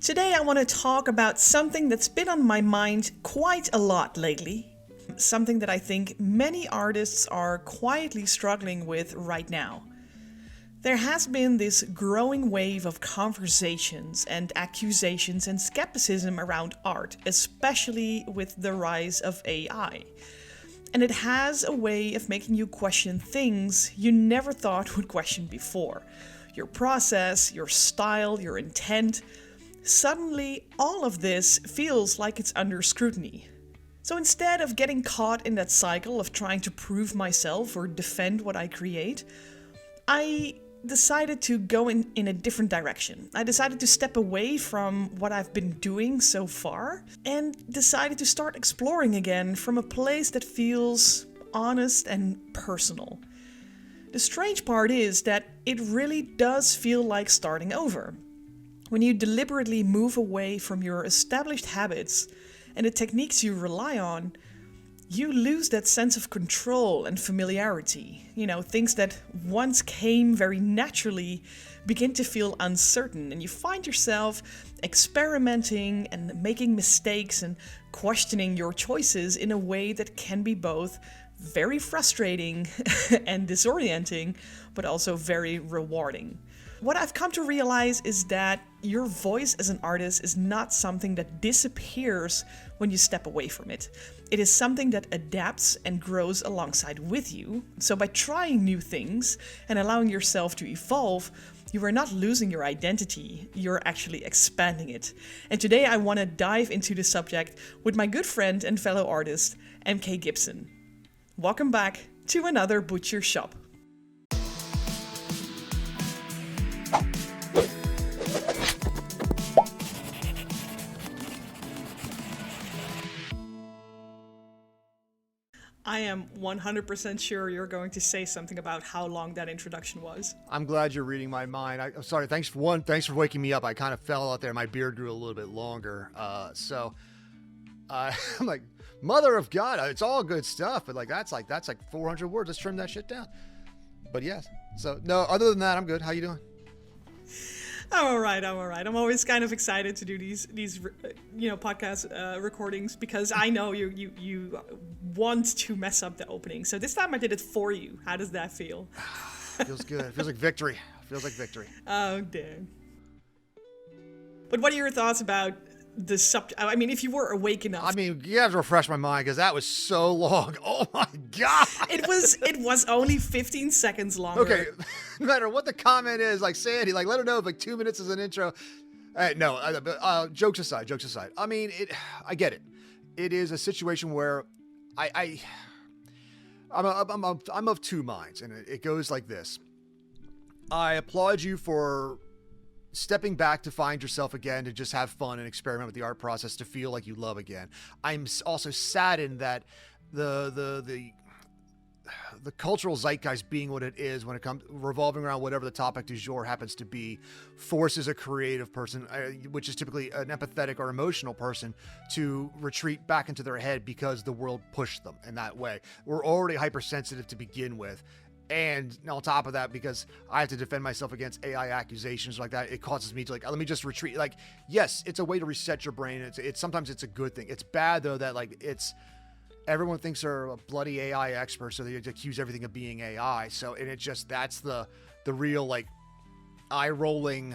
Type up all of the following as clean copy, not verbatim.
Today I want to talk about something that's been on my mind quite a lot lately. Something that I think many artists are quietly struggling with right now. There has been this growing wave of conversations and accusations and skepticism around art, especially with the rise of AI. And it has a way of making you question things you never thought would question before. Your process, your style, your intent. Suddenly, all of this feels like it's under scrutiny. So instead of getting caught in that cycle of trying to prove myself or defend what I create, I decided to go in a different direction. I decided to step away from what I've been doing so far and decided to start exploring again from a place that feels honest and personal. The strange part is that it really does feel like starting over. When you deliberately move away from your established habits and the techniques you rely on, you lose that sense of control and familiarity. Things that once came very naturally begin to feel uncertain, and you find yourself experimenting and making mistakes and questioning your choices in a way that can be both very frustrating and disorienting, but also very rewarding. What I've come to realize is that your voice as an artist is not something that disappears when you step away from it. It is something that adapts and grows alongside with you. So by trying new things and allowing yourself to evolve, you are not losing your identity, you're actually expanding it. And today I want to dive into the subject with my good friend and fellow artist, MK Gibson. Welcome back to another Butcher Shop. I am 100% sure you're going to say something about how long that introduction was. I'm glad you're reading my mind. I'm sorry. Thanks for waking me up. I kind of fell out there. My beard grew a little bit longer. I'm like, mother of God, it's all good stuff. But that's like 400 words. Let's trim that shit down. But yes. So no, other than that, I'm good. How you doing? I'm all right. I'm always kind of excited to do these podcast recordings because I know you want to mess up the opening. So this time I did it for you. How does that feel? Feels good. It feels like victory. Oh, damn. But what are your thoughts about the subject? I mean, if you were awake enough. You have to refresh my mind because that was so long. Oh my God. It was only 15 seconds longer. Okay. No matter what the comment is, like Sandy, let her know if 2 minutes is an intro. Jokes aside. I get it. It is a situation where I'm of two minds, and it goes like this. I applaud you for stepping back to find yourself again, to just have fun and experiment with the art process, to feel like you love again. I'm also saddened that the cultural zeitgeist being what it is when it comes revolving around whatever the topic du jour happens to be, forces a creative person, which is typically an empathetic or emotional person, to retreat back into their head because the world pushed them in that way. We're already hypersensitive to begin with. And on top of that, because I have to defend myself against AI accusations like that, it causes me to let me just retreat. Yes, it's a way to reset your brain. It's sometimes it's a good thing. It's bad though that everyone thinks they're a bloody AI expert, so they accuse everything of being AI. So, and that's the real eye rolling.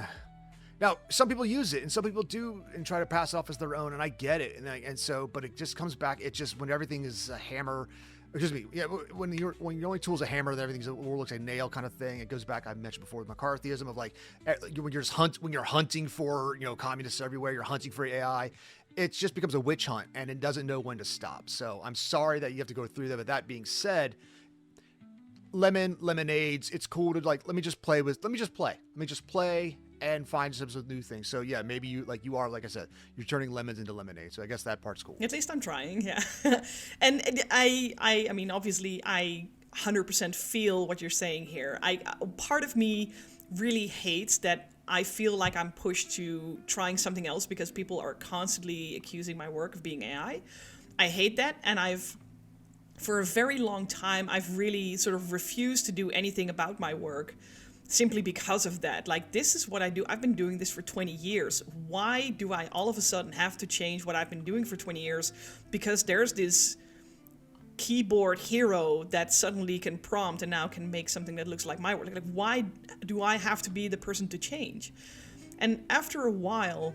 Now, some people use it and some people do and try to pass it off as their own, and I get it. But it just comes back. It just, when everything is a hammer, when your only tool is a hammer, then everything looks like a nail kind of thing. It goes back, I mentioned before, with McCarthyism of when you're hunting for, communists everywhere, you're hunting for AI. It just becomes a witch hunt and it doesn't know when to stop. So I'm sorry that you have to go through that. But that being said, lemonades, it's cool to let me just play and find some new things. So yeah, maybe you are, like I said, you're turning lemons into lemonade. So I guess that part's cool. At least I'm trying, yeah. And I mean, obviously I 100% feel what you're saying here. Part of me really hates that I feel like I'm pushed to trying something else because people are constantly accusing my work of being AI. I hate that, and for a very long time, I've really sort of refused to do anything about my work simply because of that. Like, this is what I do. I've been doing this for 20 years. Why do I all of a sudden have to change what I've been doing for 20 years? Because there's this keyboard hero that suddenly can prompt and now can make something that looks like my work. Like, why do I have to be the person to change? And after a while,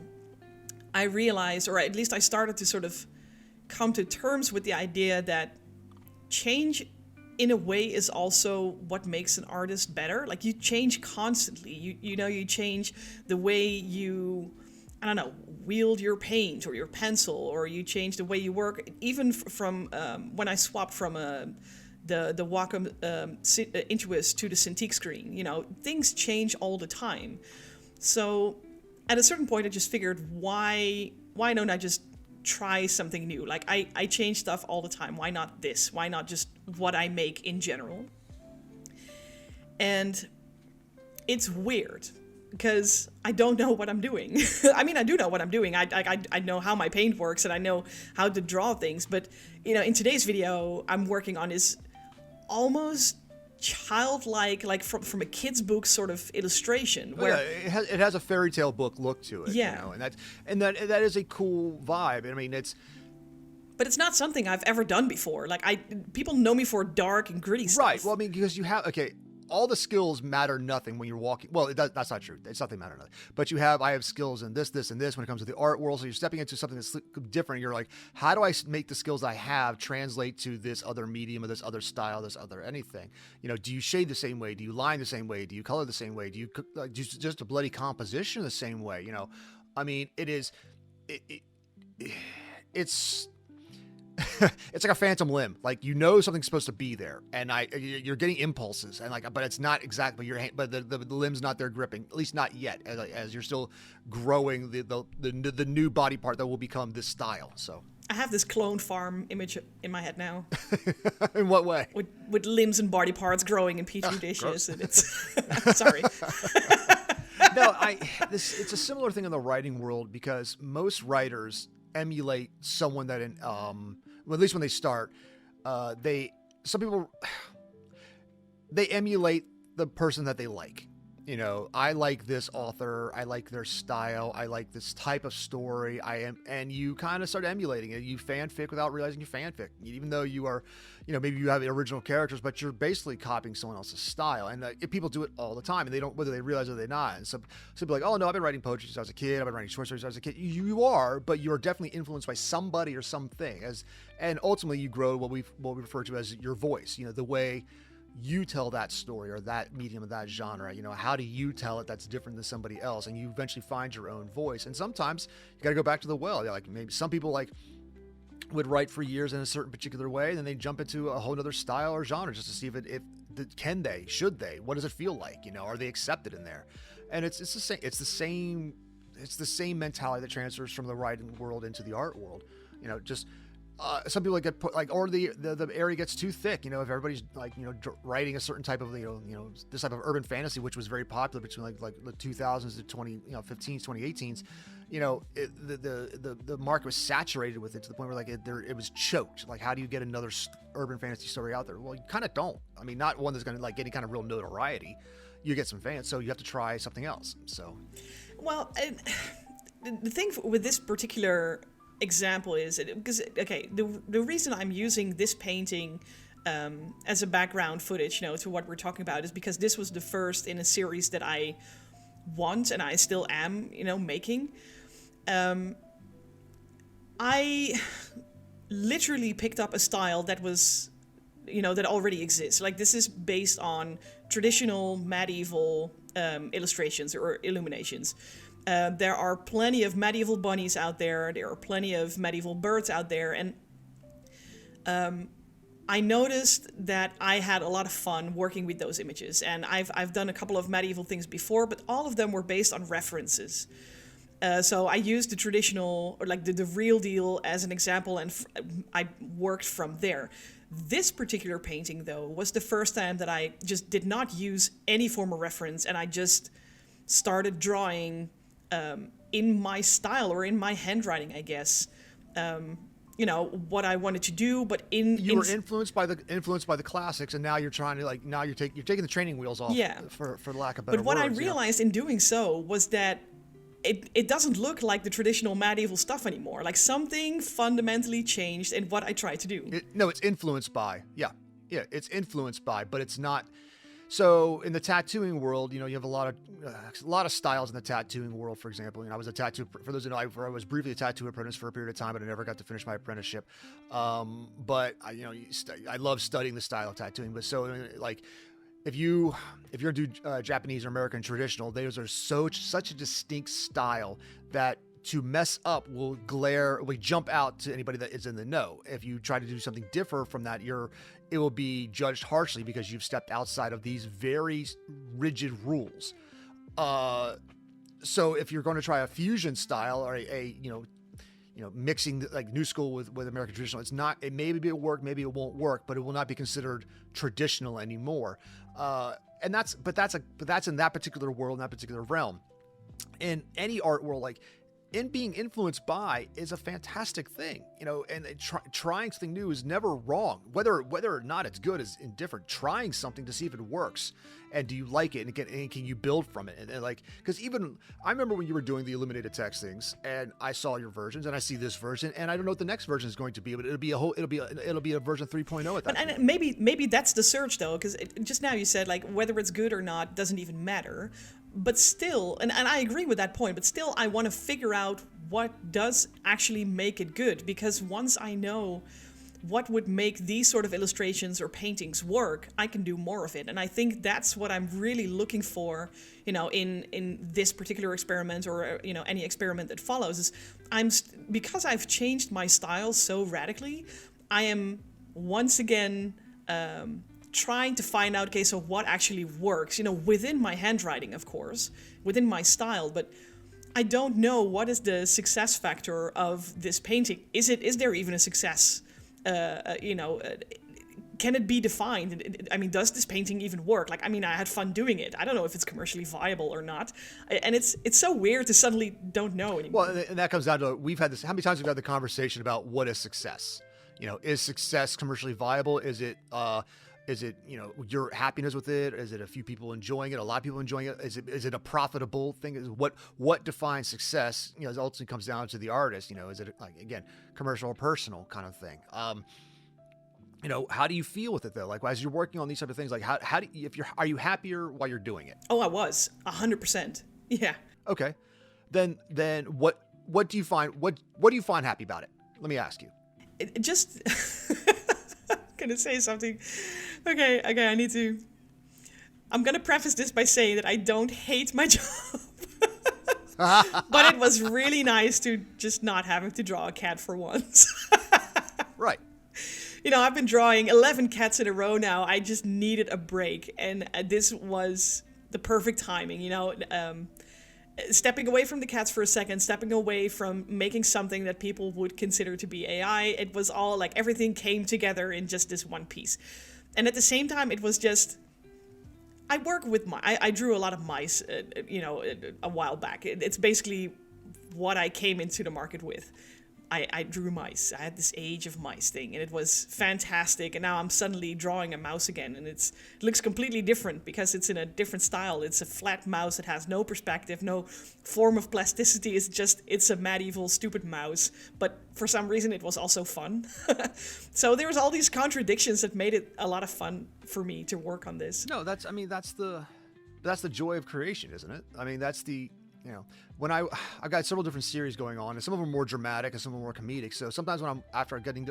I realized, or at least I started to sort of come to terms with the idea that change in a way is also what makes an artist better. Like, you change constantly. You change the way you, I don't know, wield your paint or your pencil, or you change the way you work. Even from when I swapped from the Wacom Intuos to the Cintiq screen, things change all the time. So at a certain point, I just figured, why don't I just try something new? Like, I change stuff all the time. Why not this? Why not just what I make in general? And it's weird because I don't know what I'm doing. I mean, I do know what I'm doing. I know how my paint works and I know how to draw things. But, in today's video, I'm working on is almost childlike, like from a kid's book sort of illustration, where it has a fairy tale book look to it. Yeah, and that is a cool vibe. I mean, but it's not something I've ever done before. Like, people know me for dark and gritty stuff. Right. Well, I mean, because you have all the skills matter nothing when you're walking. Well, that's not true. It's nothing matter nothing. But I have skills in this, and this when it comes to the art world. So you're stepping into something that's different. You're like, how do I make the skills I have translate to this other medium or this other style, this other anything? Do you shade the same way? Do you line the same way? Do you color the same way? Do you just a bloody composition the same way? I mean, it's it's like a phantom limb. Like, something's supposed to be there, and you're getting impulses, and but it's not exactly your hand. But the limb's not there gripping, at least not yet, as you're still growing the new body part that will become this style. So I have this clone farm image in my head now. In what way? With limbs and body parts growing in petri dishes, and it's sorry. No, it's a similar thing in the writing world, because most writers emulate someone that well, at least when they start, some people emulate the person that they like. I like this author, I like their style, I like this type of story. And you kind of start emulating it. You fanfic without realizing you fanfic, even though you are, maybe you have original characters, but you're basically copying someone else's style. And people do it all the time, and they don't, whether they realize it or they're not. And so people are like, oh no, I've been writing poetry since I was a kid. I've been writing short stories since I was a kid. You are, but you're definitely influenced by somebody or something. And ultimately you grow what we refer to as your voice. The way you tell that story or that medium of that genre. How do you tell it that's different than somebody else? And you eventually find your own voice. And sometimes you got to go back to the well. Like, maybe some people would write for years in a certain particular way, and then they jump into a whole other style or genre just to see should they, what does it feel like? Are they accepted in there? And it's the same mentality that transfers from the writing world into the art world. Some people get put or the area gets too thick. If everybody's writing a certain type of this type of urban fantasy, which was very popular between like the 2000s to 2015s, 2018s. The market was saturated with it to the point where it was choked. Like, how do you get another urban fantasy story out there? Well, you kind of don't. I mean, not one that's going to get any kind of real notoriety. You get some fans, so you have to try something else. So, well, the thing with this particular example is because the reason I'm using this painting as a background footage to what we're talking about is because this was the first in a series that I want and I still am making. I literally picked up a style that was that already exists. Like, this is based on traditional medieval illustrations or illuminations. There are plenty of medieval bunnies out there. There are plenty of medieval birds out there. And I noticed that I had a lot of fun working with those images. And I've done a couple of medieval things before, but all of them were based on references. So I used the traditional, or the real deal as an example, and I worked from there. This particular painting, though, was the first time that I just did not use any form of reference, and I just started drawing in my style or in my handwriting, I guess. what I wanted to do, but you were influenced by the classics, and now you're trying to you're taking the training wheels off. Yeah. For lack of better But what words, I realized in doing so was that it doesn't look like the traditional medieval stuff anymore. Like something fundamentally changed in what I tried to do. It's influenced by. Yeah, it's influenced by, but it's not. So in the tattooing world, you have a lot of styles in the tattooing world. For example, I was a tattoo. For those who know, I was briefly a tattoo apprentice for a period of time, but I never got to finish my apprenticeship. But I love studying the style of tattooing. But so if you're gonna do Japanese or American traditional, those are such a distinct style that to mess up will jump out to anybody that is in the know. If you try to do something different from that, it will be judged harshly because you've stepped outside of these very rigid rules. So if you're going to try a fusion style or a mixing like new school with American traditional, it maybe it'll work, maybe it won't work, but it will not be considered traditional anymore. And that's in that particular world, in that particular realm. In any art world, in being influenced by is a fantastic thing, and trying something new is never wrong. Whether or not it's good is indifferent. Trying something to see if it works, and do you like it, and can you build from it? And because even I remember when you were doing the illuminated text things, and I saw your versions, and I see this version, and I don't know what the next version is going to be, but it'll be a version 3.0 at that point. And maybe that's the search though, because just now you said whether it's good or not doesn't even matter. But still, and I agree with that point, but still I want to figure out what does actually make it good, because once I know what would make these sort of illustrations or paintings work, I can do more of it. And I think that's what I'm really looking for, in this particular experiment or, any experiment that follows, is because I've changed my style so radically, I am once again trying to find out, okay, so what actually works, within my handwriting, of course, within my style, but I don't know what is the success factor of this painting. Is there even a success? Can it be defined? I mean, does this painting even work? I had fun doing it. I don't know if it's commercially viable or not. And it's so weird to suddenly don't know anymore. Well, and that comes down to, we've had this, how many times we've had the conversation about what is success? Is success commercially viable? Is it, your happiness with it? Is it a few people enjoying it? A lot of people enjoying it? Is it a profitable thing? What defines success? It ultimately comes down to the artist. Is it again, commercial or personal kind of thing? How do you feel with it though? As you're working on these type of things, are you happier while you're doing it? Oh, I was 100%. Yeah. Okay. Then what do you find? What do you find happy about it? Let me ask you. It just gonna say something. Okay, I'm gonna preface this by saying that I don't hate my job. But it was really nice to just not having to draw a cat for once. Right. I've been drawing 11 cats in a row now. I just needed a break, and this was the perfect timing, stepping away from the cats for a second, stepping away from making something that people would consider to be AI. It was all everything came together in just this one piece. And at the same time, it was just, I work with I drew a lot of mice, a while back. It's basically what I came into the market with. I drew mice. I had this Age of Mice thing, and it was fantastic. And now I'm suddenly drawing a mouse again, and it looks completely different because it's in a different style. It's a flat mouse. It has no perspective, no form of plasticity. It's a medieval, stupid mouse. But for some reason, it was also fun. So there was all these contradictions that made it a lot of fun for me to work on this. No, that's the joy of creation, isn't it? That's the... when I've got several different series going on, and some of them are more dramatic and some of them are more comedic. So sometimes when after getting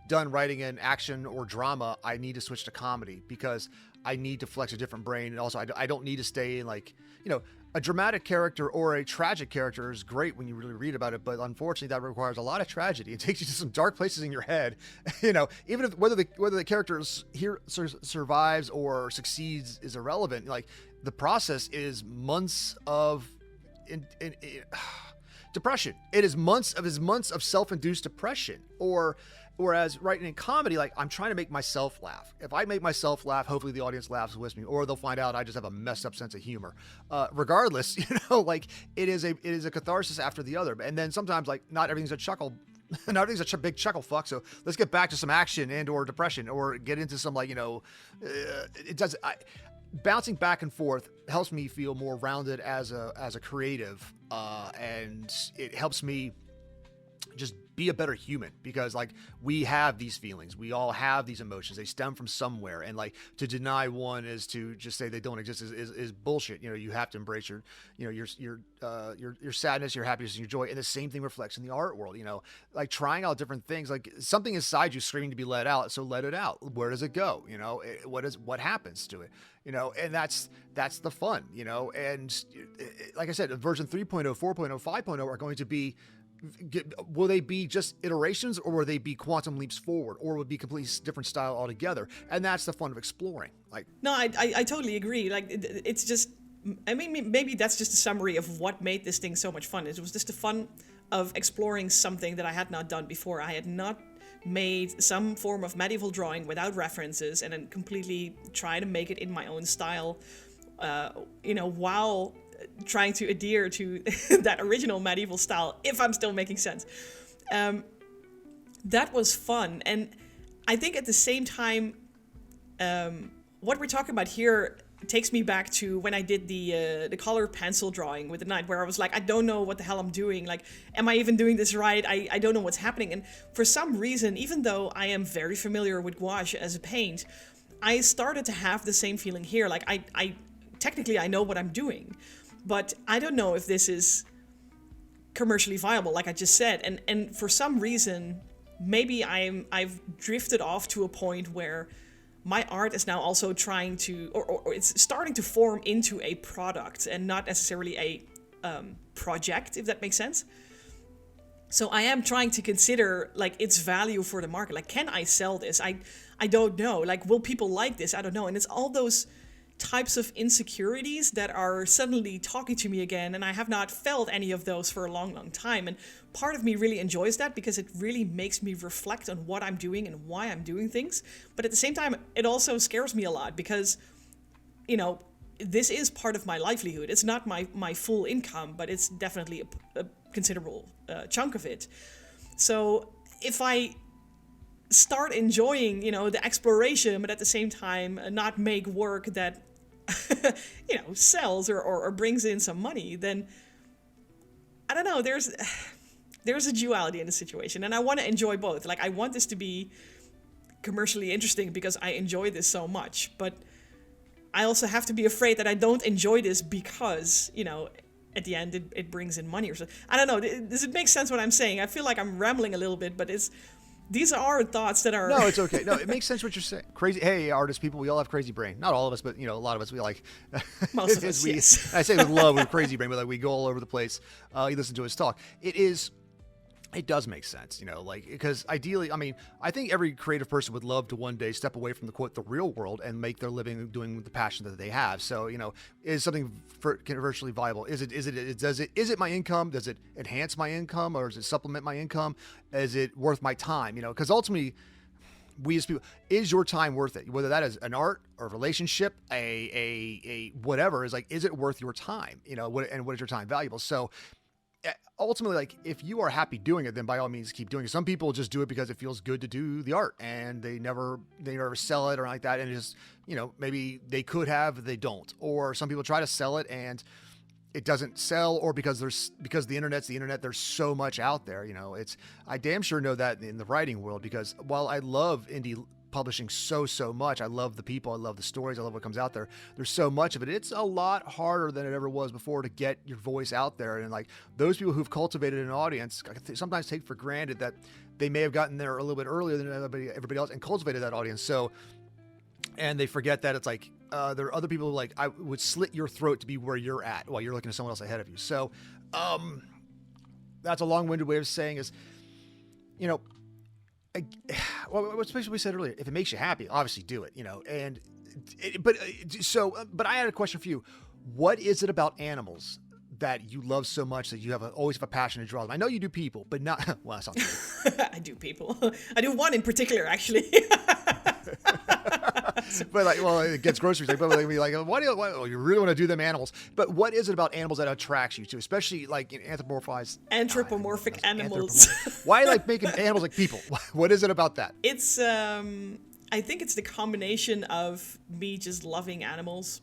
done writing an action or drama, I need to switch to comedy because I need to flex a different brain. And also I don't need to stay in a dramatic character or a tragic character is great when you really read about it. But unfortunately that requires a lot of tragedy. It takes you to some dark places in your head, even if whether the character survives or succeeds is irrelevant. The process is months of depression. It is months of self-induced depression. Whereas writing in comedy, I'm trying to make myself laugh. If I make myself laugh, hopefully the audience laughs with me, or they'll find out I just have a messed up sense of humor. Regardless, it is a catharsis after the other. And then sometimes not everything's a chuckle Now everything's a big chuckle fuck. So let's get back to some action and or depression, or get into some it does. Bouncing back and forth helps me feel more rounded as a creative, and it helps me just be a better human, because like we have these feelings, we all have these emotions, they stem from somewhere, and like to deny one is to just say they don't exist is bullshit. You have to embrace your sadness, your happiness, and your joy, and the same thing reflects in the art world. Like trying out different things, like something inside you screaming to be let out, so let it out. Where does it go? What happens to it? And that's the fun. And like I said, version 3.0, 4.0, 5.0 are going to be, will they be just iterations, or will they be quantum leaps forward, or will it be completely different style altogether? And that's the fun of exploring. Like, no, I totally agree. Like it's just, I mean, maybe that's just a summary of what made this thing so much fun. It was just the fun of exploring something that I had not done before. I had not made some form of medieval drawing without references, and then completely try to make it in my own style, while trying to adhere to that original medieval style, if I'm still making sense. That was fun. And I think at the same time, what we're talking about here takes me back to when I did the colored pencil drawing with the knight, where I was like, I don't know what the hell I'm doing. Like, am I even doing this right? I don't know what's happening. And for some reason, even though I am very familiar with gouache as a paint, I started to have the same feeling here. Like, I technically I know what I'm doing, but I don't know if this is commercially viable, like I just said. And for some reason, maybe I've drifted off to a point where my art is now also trying to, or it's starting to form into a product and not necessarily a project, if that makes sense. So I am trying to consider like its value for the market. Like, can I sell this? I don't know. Like, will people like this? I don't know. And it's all those types of insecurities that are suddenly talking to me again, and I have not felt any of those for a long time. And part of me really enjoys that, because it really makes me reflect on what I'm doing and why I'm doing things. But at the same time, it also scares me a lot, because this is part of my livelihood. It's not my full income, but it's definitely a considerable chunk of it. So if I start enjoying the exploration, but at the same time not make work that sells or brings in some money, then I don't know, there's a duality in the situation, and I want to enjoy both. Like, I want this to be commercially interesting because I enjoy this so much, but I also have to be afraid that I don't enjoy this because at the end it brings in money or something. I don't know, does it make sense what I'm saying? I feel like I'm rambling a little bit, but these are thoughts that are... No, it's okay. No, it makes sense what you're saying. Crazy. Hey, artist people, we all have crazy brain. Not all of us, but a lot of us, we like... Most of us, yes. I say with love, with crazy brain, but like we go all over the place. You listen to his talk. It does make sense, because ideally, I mean, I think every creative person would love to one day step away from the real world and make their living doing the passion that they have. So, is something commercially viable? Is it my income? Does it enhance my income, or does it supplement my income? Is it worth my time? Because ultimately, we as people, is your time worth it? Whether that is an art or a relationship, a whatever, is like, is it worth your time? What is your time valuable? So, ultimately, like, if you are happy doing it, then by all means keep doing it. Some people just do it because it feels good to do the art, and they never sell it or like that. And it's just, maybe they could have, they don't. Or some people try to sell it and it doesn't sell, or because the internet's the internet, there's so much out there. I damn sure know that in the writing world, because while I love indie publishing so much, I love the people, I love the stories, I love what comes out there. There's so much of it. It's a lot harder than it ever was before to get your voice out there. And like, those people who've cultivated an audience, I sometimes take for granted that they may have gotten there a little bit earlier than everybody else and cultivated that audience. So, and they forget that it's like, there are other people who, like, I would slit your throat to be where you're at while you're looking at someone else ahead of you. So, that's a long-winded way of saying is, what's basically we said earlier, if it makes you happy, obviously do it, but I had a question for you. What is it about animals that you love so much that you always have a passion to draw them? I know you do people, but not, well, that's not true. I do people. I do one in particular, actually. But like, well, it gets groceries. Like, but like, be like, you really want to do them animals? But what is it about animals that attracts you to, especially like Anthropomorphic animals. Why like making animals like people? What is it about that? It's I think it's the combination of me just loving animals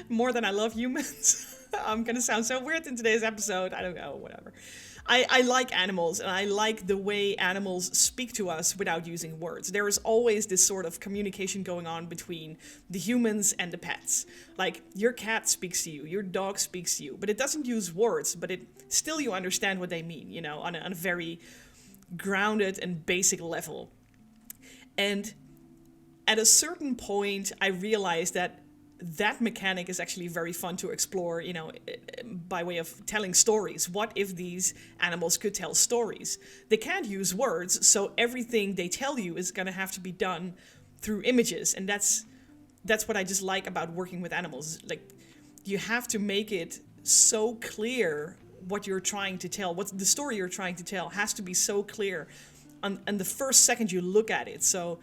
more than I love humans. I'm gonna sound so weird in today's episode. I don't know, whatever. I like animals, and I like the way animals speak to us without using words. There is always this sort of communication going on between the humans and the pets. Like, your cat speaks to you, your dog speaks to you, but it doesn't use words, but still you understand what they mean, you know, on a very grounded and basic level. And at a certain point, I realized that mechanic is actually very fun to explore, you know, by way of telling stories. What if these animals could tell stories? They can't use words, so everything they tell you is going to have to be done through images. And that's what I just like about working with animals. Like, you have to make it so clear what you're trying to tell. What the story you're trying to tell has to be so clear on the first second you look at it. So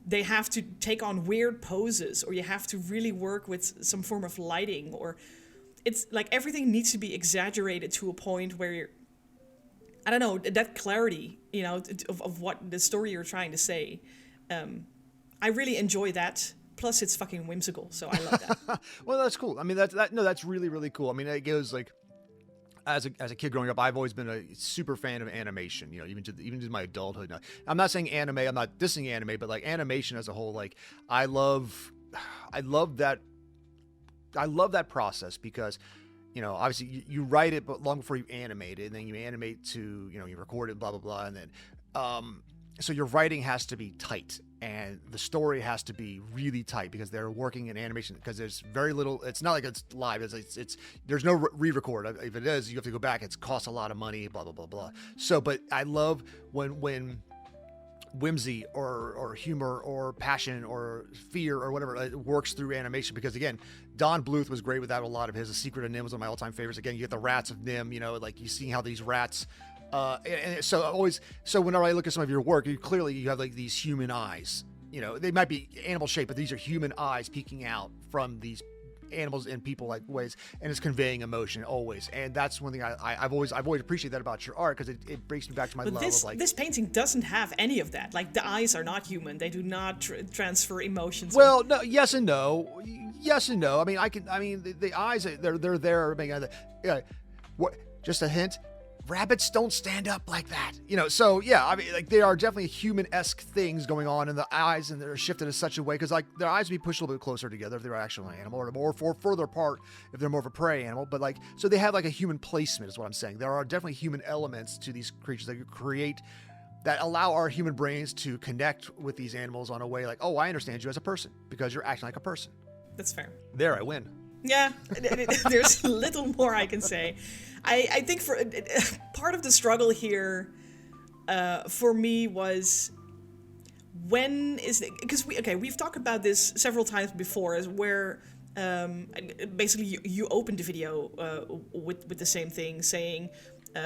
they have to take on weird poses, or you have to really work with some form of lighting, or it's like everything needs to be exaggerated to a point where you're, I don't know, that clarity, you know, of what the story you're trying to say. I really enjoy that. Plus, it's fucking whimsical, so I love that. Well, that's cool. I mean, that's really, really cool. I mean, it goes like, as a kid growing up, I've always been a super fan of animation, you know, even to my adulthood. Now, I'm not saying anime, I'm not dissing anime, but like animation as a whole, like I love that process because, you know, obviously you write it, but long before you animate it, and then you animate to, you know, you record it, blah, blah, blah. And then, so your writing has to be tight and the story has to be really tight because they're working in animation, because there's very little, it's not like it's live. It's there's no re-record. If it is, you have to go back. It costs a lot of money, blah, blah, blah, blah. So, but I love when whimsy or humor or passion or fear or whatever it works through animation, because again, Don Bluth was great with that. A lot of his. The Secret of Nim was one of my all-time favorites. Again, you get the rats of Nim, you know, like you see how these rats, and so whenever I look at some of your work, you have like these human eyes, you know, they might be animal shaped, but these are human eyes peeking out from these animals and people like ways, and it's conveying emotion always. And that's one thing I've always appreciated that about your art, because it brings me back to my love of like, this painting doesn't have any of that. Like, the eyes are not human. They do not transfer emotions. Well, no, yes and no. I mean, the eyes, they're there. I mean, what? Just a hint. Rabbits don't stand up like that, you know. So yeah, I mean, like, they are definitely human-esque things going on in the eyes, and they're shifted in such a way because like their eyes would be pushed a little bit closer together if they're actually an animal, or more further apart if they're more of a prey animal. But like, so they have like a human placement, is what I'm saying. There are definitely human elements to these creatures that you create that allow our human brains to connect with these animals on a way like, oh, I understand you as a person because you're acting like a person. That's fair. There, I win. Yeah, there's little more I can say. I think for part of the struggle here for me was, when is it, because we've talked about this several times before, is where basically you opened the video with the same thing, saying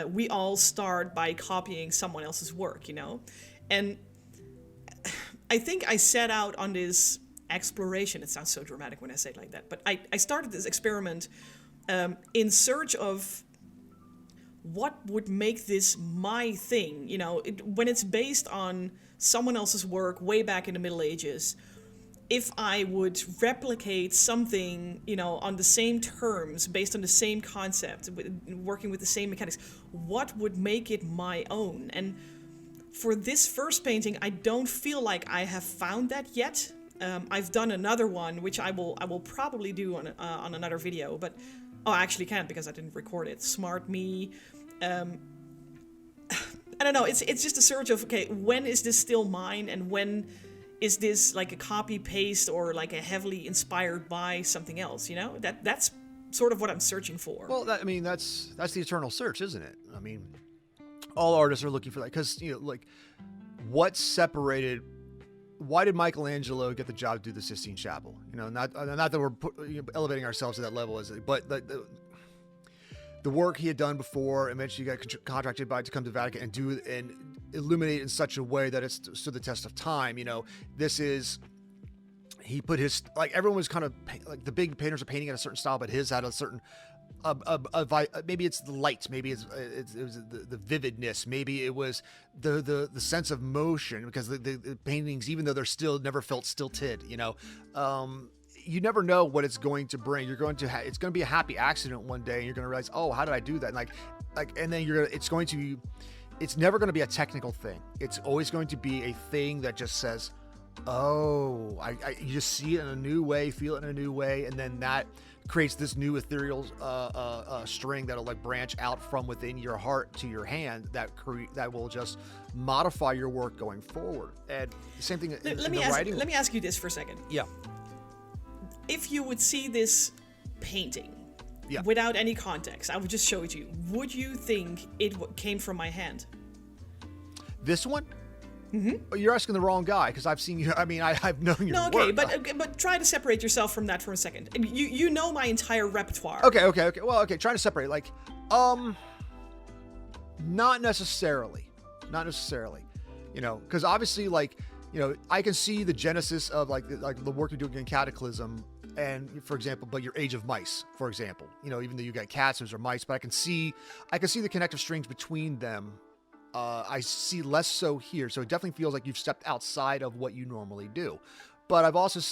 we all start by copying someone else's work, you know. And I think I set out on this exploration. It sounds so dramatic when I say it like that, but I started this experiment in search of what would make this my thing, you know, when it's based on someone else's work way back in the Middle Ages. If I would replicate something, you know, on the same terms, based on the same concept, working with the same mechanics, what would make it my own? And for this first painting, I don't feel like I have found that yet. I've done another one, which I will probably do on another video, but I actually can't because I didn't record it. Smart me. I don't know. It's just a search of, okay, when is this still mine, and when is this like a copy paste or like a heavily inspired by something else? You know, that's sort of what I'm searching for. Well, that's the eternal search, isn't it? I mean, all artists are looking for that, because, you know, like, what separated. Why did Michelangelo get the job to do the Sistine Chapel? You know, not that we're elevating ourselves to that level, but the work he had done before, eventually got contracted to come to Vatican and do and illuminate in such a way that it stood the test of time. You know, this is he put his, like, everyone was kind of like, the big painters are painting in a certain style, but his had a certain maybe it's the light, maybe it was the vividness, maybe it was the sense of motion, because the paintings, even though they're still never felt stilted, you never know what it's going to bring. You're going to it's going to be a happy accident one day, and you're going to realize, oh, how did I do that? And and then it's never going to be a technical thing. It's always going to be a thing that just says, oh, you just see it in a new way, feel it in a new way, and then that creates this new ethereal string that'll like branch out from within your heart to your hand that will just modify your work going forward. And the same thing in the writing. Let me ask you this for a second. Yeah. If you would see this painting yeah. without any context, I would just show it to you. Would you think it came from my hand? This one? Mm-hmm. You're asking the wrong guy, because I've seen you. I mean, I've known your work. But try to separate yourself from that for a second. I mean, you know my entire repertoire. Okay. Well, okay. Trying to separate, like, not necessarily, because obviously, like, I can see the genesis of like the work you're doing in Cataclysm, and for example, but your Age of Mice, for example, even though you got cats, those are mice, but I can see the connective strings between them. I see less so here, so it definitely feels like you've stepped outside of what you normally do. But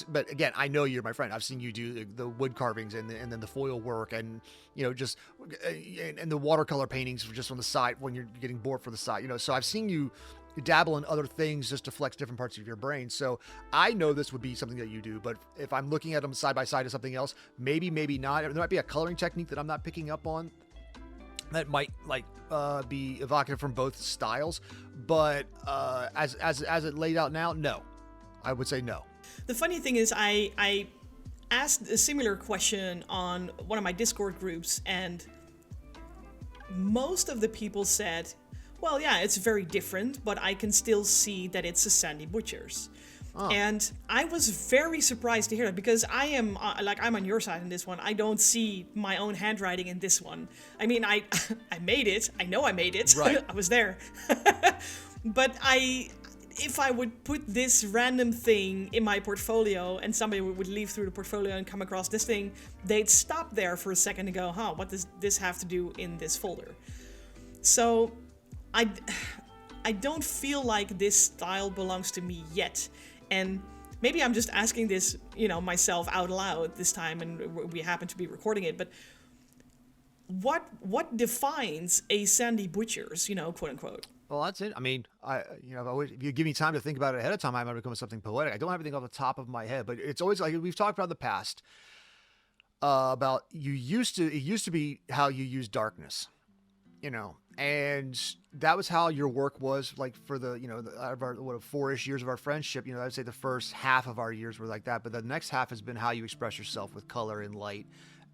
but again, I know you're my friend. I've seen you do the wood carvings and then the foil work, and just and the watercolor paintings just on the side when you're getting bored for the side. So I've seen you dabble in other things just to flex different parts of your brain. So I know this would be something that you do. But if I'm looking at them side by side as something else, maybe not. There might be a coloring technique that I'm not picking up on that might be evocative from both styles, but as it laid out now, no, I would say no. The funny thing is, I asked a similar question on one of my Discord groups, and most of the people said, well, yeah, it's very different, but I can still see that it's a Sandy Butcher's. Oh. And I was very surprised to hear that, because I'm on your side in this one. I don't see my own handwriting in this one. I mean, I made it. I know I made it. Right. I was there. But if I would put this random thing in my portfolio and somebody would leaf through the portfolio and come across this thing, they'd stop there for a second and go, huh, what does this have to do in this folder? So I don't feel like this style belongs to me yet. And maybe I'm just asking this, myself out loud this time, and we happen to be recording it, but what defines a Sandy Butcher's, quote unquote? Well, that's it. I mean, if you give me time to think about it ahead of time, I might become something poetic. I don't have anything off the top of my head, but it's always like we've talked about in the past about it used to be how you use darkness, and that was how your work was like for the, out of our 4-ish years of our friendship. I'd say the first half of our years were like that, but the next half has been how you express yourself with color and light,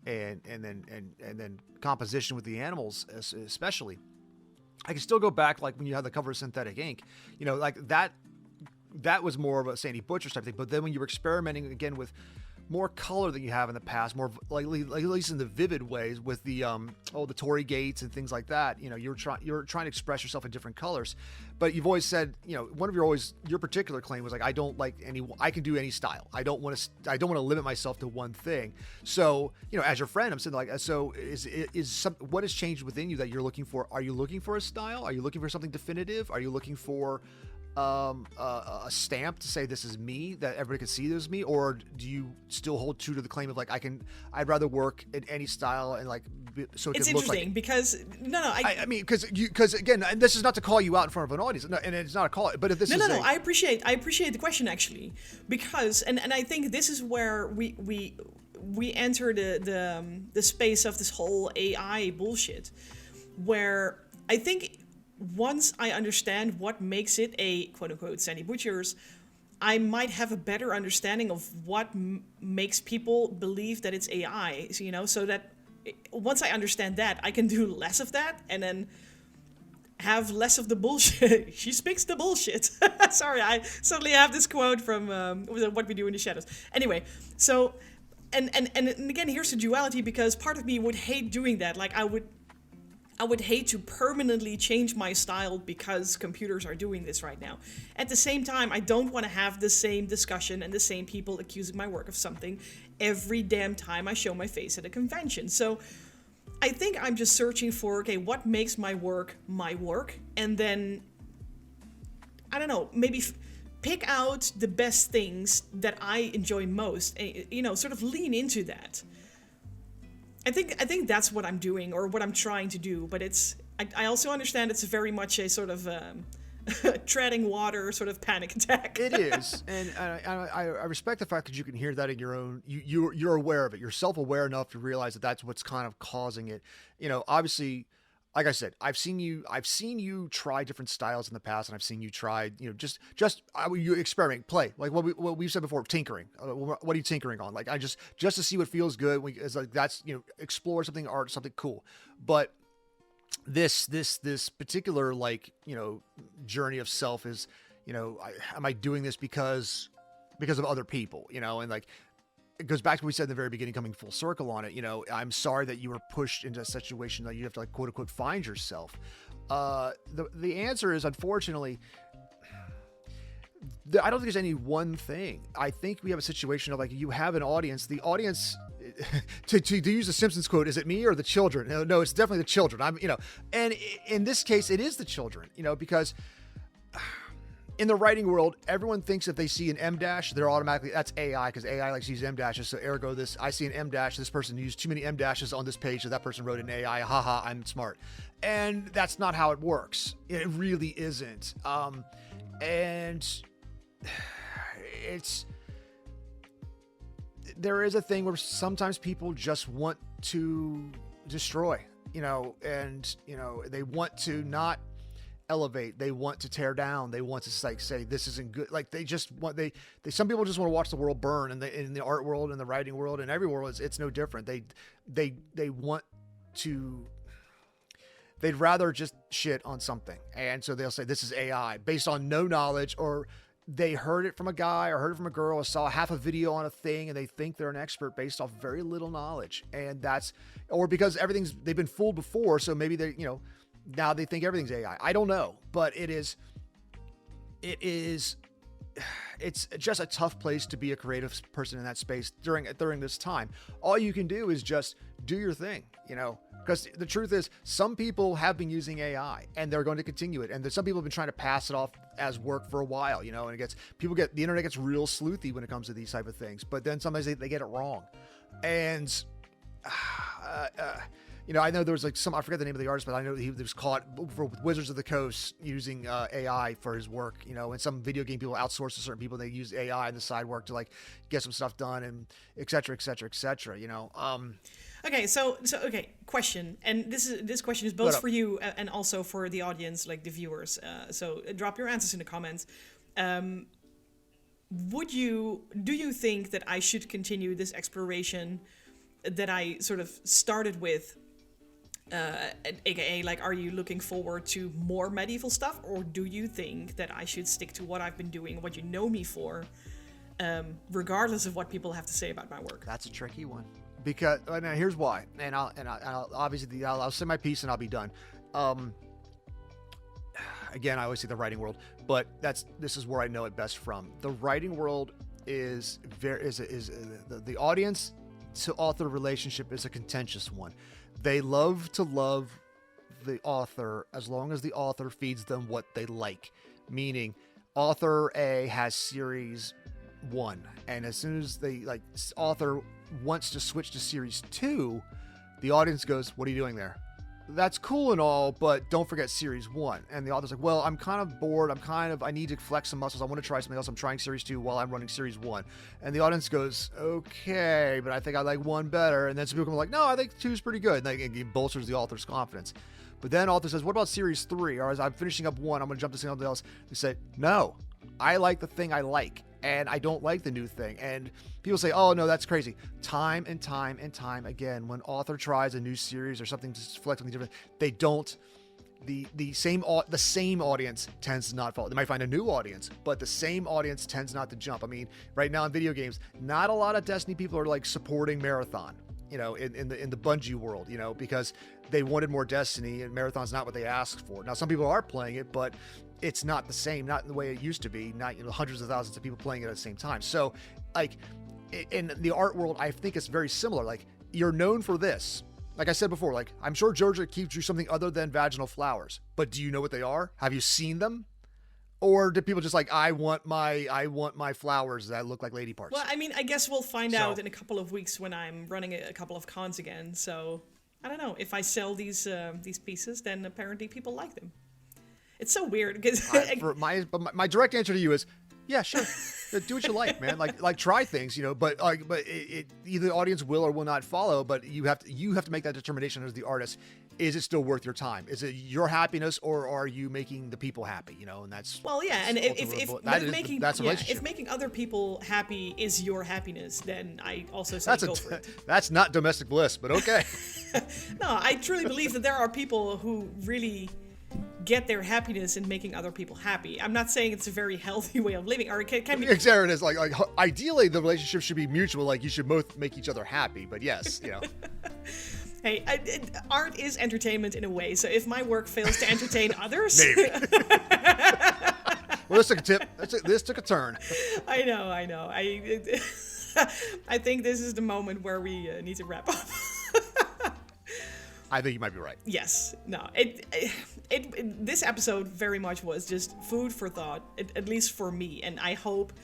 and then composition with the animals, especially. I can still go back, like when you had the cover of Synthetic Ink, like that was more of a Sandy Butcher type thing. But then when you were experimenting again with more color than you have in the past, more like at least in the vivid ways with the the Tory gates and things like that, you're trying to express yourself in different colors. But you've always said, one of your particular claim was like, I can do any style. I don't want to limit myself to one thing. So, as your friend, I'm saying, like, so what has changed within you that you're looking for? Are you looking for a style? Are you looking for something definitive? Are you looking for a stamp to say this is me, that everybody can see this is me? Or do you still hold true to the claim of like, I'd rather work in any style and like, so it's can look like, interesting because I mean, because again, and this is not to call you out in front of an audience, and it's not a call, but if this I appreciate the question actually, because and I think this is where we enter the space of this whole AI bullshit, where I think once I understand what makes it a quote-unquote Sandy Butcher's, I might have a better understanding of what makes people believe that it's AI, so that once I understand that, I can do less of that and then have less of the bullshit. She speaks the bullshit. Sorry, I suddenly have this quote from What We Do in the Shadows. Anyway, so, and again, here's the duality, because part of me would hate doing that. Like, I would hate to permanently change my style because computers are doing this right now. At the same time, I don't want to have the same discussion and the same people accusing my work of something every damn time I show my face at a convention. So I think I'm just searching for, okay, what makes my work, and then, I don't know, maybe pick out the best things that I enjoy most, sort of lean into that. I think that's what I'm doing, or what I'm trying to do, but I also understand it's very much a sort of treading water sort of panic attack. It is, and I respect the fact that you can hear that in your own. You're aware of it. You're self-aware enough to realize that that's what's kind of causing it. Obviously, like I said, I've seen you try different styles in the past, and I've seen you try, just you experiment, play, like what we've said before, tinkering. What are you tinkering on? Like, just to see what feels good. It's like, that's, explore something, art, something cool. But this particular, like, journey of self is, am I doing this because of other people, and like, it goes back to what we said in the very beginning, coming full circle on it. I'm sorry that you were pushed into a situation that you have to, like, quote unquote, find yourself. The answer is, unfortunately, I don't think there's any one thing. I think we have a situation of, like, you have an audience. The audience, to use the Simpsons quote, is it me or the children? No, it's definitely the children. And in this case, it is the children, because in the writing world, everyone thinks if they see an M dash, they're automatically, that's AI, because AI likes to use M dashes. So ergo, I see an M dash, this person used too many M dashes on this page, so that person wrote an AI, haha, I'm smart. And that's not how it works. It really isn't. And there is a thing where sometimes people just want to destroy, and, they want to not elevate, they want to tear down, they want to, like, say this isn't good, like, they just want, some people just want to watch the world burn, and in the art world and the writing world and every world, it's no different. They want to, they'd rather just shit on something, and so they'll say this is AI based on no knowledge, or they heard it from a guy or heard it from a girl or saw half a video on a thing, and they think they're an expert based off very little knowledge. And or because they've been fooled before, so maybe they, now they think everything's AI. I don't know, but it's just a tough place to be a creative person in that space during this time. All you can do is just do your thing, because the truth is, some people have been using AI and they're going to continue it. And some people have been trying to pass it off as work for a while, and the internet gets real sleuthy when it comes to these type of things, but then sometimes they get it wrong. And, I know there was, like, I forget the name of the artist, but I know he was caught for Wizards of the Coast using AI for his work, and some video game people outsource to certain people. They use AI in the side work to, like, get some stuff done, and et cetera, et cetera, et cetera, Okay, so okay, question, and this question is both for you and also for the audience, like the viewers. So drop your answers in the comments. Do you think that I should continue this exploration that I sort of started with? AKA, like, are you looking forward to more medieval stuff, or do you think that I should stick to what I've been doing, what you know me for, regardless of what people have to say about my work? That's a tricky one, because now here's why, and I'll obviously I'll say my piece and I'll be done. Again, I always say the writing world, but this is where I know it best from. The writing world is the audience to author relationship is a contentious one. They love the author as long as the author feeds them what they like. Meaning, author A has series 1, and as soon as author wants to switch to series 2, the audience goes, "What are you doing there?" That's cool and all, but don't forget series 1. And the author's like, "Well, I'm kind of bored. I need to flex some muscles. I want to try something else. I'm trying series 2 while I'm running series 1. And the audience goes, "Okay, but I think I like 1 better." And then some people are like, "No, I think 2 is pretty good." And it bolsters the author's confidence. But then author says, "What about series 3? Or as I'm finishing up 1, I'm going to jump to something else." They say, "No, I like the thing I like, and I don't like the new thing." And people say, "Oh no, that's crazy." Time and time and time again, when author tries a new series or something to reflect something different, they don't. The same audience tends to not follow. They might find a new audience, but the same audience tends not to jump. I mean, right now in video games, not a lot of Destiny people are, like, supporting Marathon. in the Bungie world, because they wanted more Destiny, and Marathon's not what they asked for. Now, some people are playing it, but it's not the same, not in the way it used to be, not hundreds of thousands of people playing it at the same time. So, like, in the art world, I think it's very similar. Like, you're known for this. Like I said before, like, I'm sure Georgia keeps you something other than vaginal flowers, but do you know what they are? Have you seen them? Or do people just like, I want my flowers that look like lady parts? Well, I mean, I guess we'll find out in a couple of weeks when I'm running a couple of cons again. So I don't know. If I sell these pieces, then apparently people like them. It's so weird because my direct answer to you is, yeah, sure. Do what you like, man. Like try things, but it either the audience will or will not follow, but you have to make that determination as the artist. Is it still worth your time? Is it your happiness, or are you making the people happy? And that's, well, yeah. And if making other people happy is your happiness, then I also say go for it. That's not domestic bliss, but okay. No, I truly believe that there are people who really get their happiness in making other people happy. I'm not saying it's a very healthy way of living, or it can be. Exactly, it's like ideally the relationship should be mutual. Like, you should both make each other happy. But yes, Hey, art is entertainment in a way. So if my work fails to entertain others, maybe. Well, this took a tip. This took a turn. I know. I think this is the moment where we need to wrap up. I think you might be right. Yes. No. This episode very much was just food for thought, at least for me. And I hope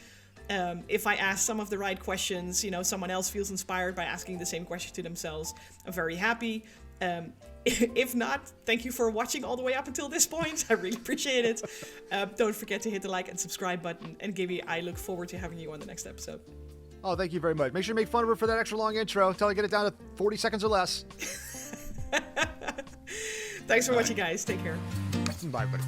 if I ask some of the right questions, someone else feels inspired by asking the same question to themselves. I'm very happy. If not, thank you for watching all the way up until this point. I really appreciate it. Don't forget to hit the like and subscribe button. And Gibby, I look forward to having you on the next episode. Oh, thank you very much. Make sure to make fun of her for that extra long intro. Tell her to get it down to 40 seconds or less. Thanks for watching, guys. Take care. Bye, buddy.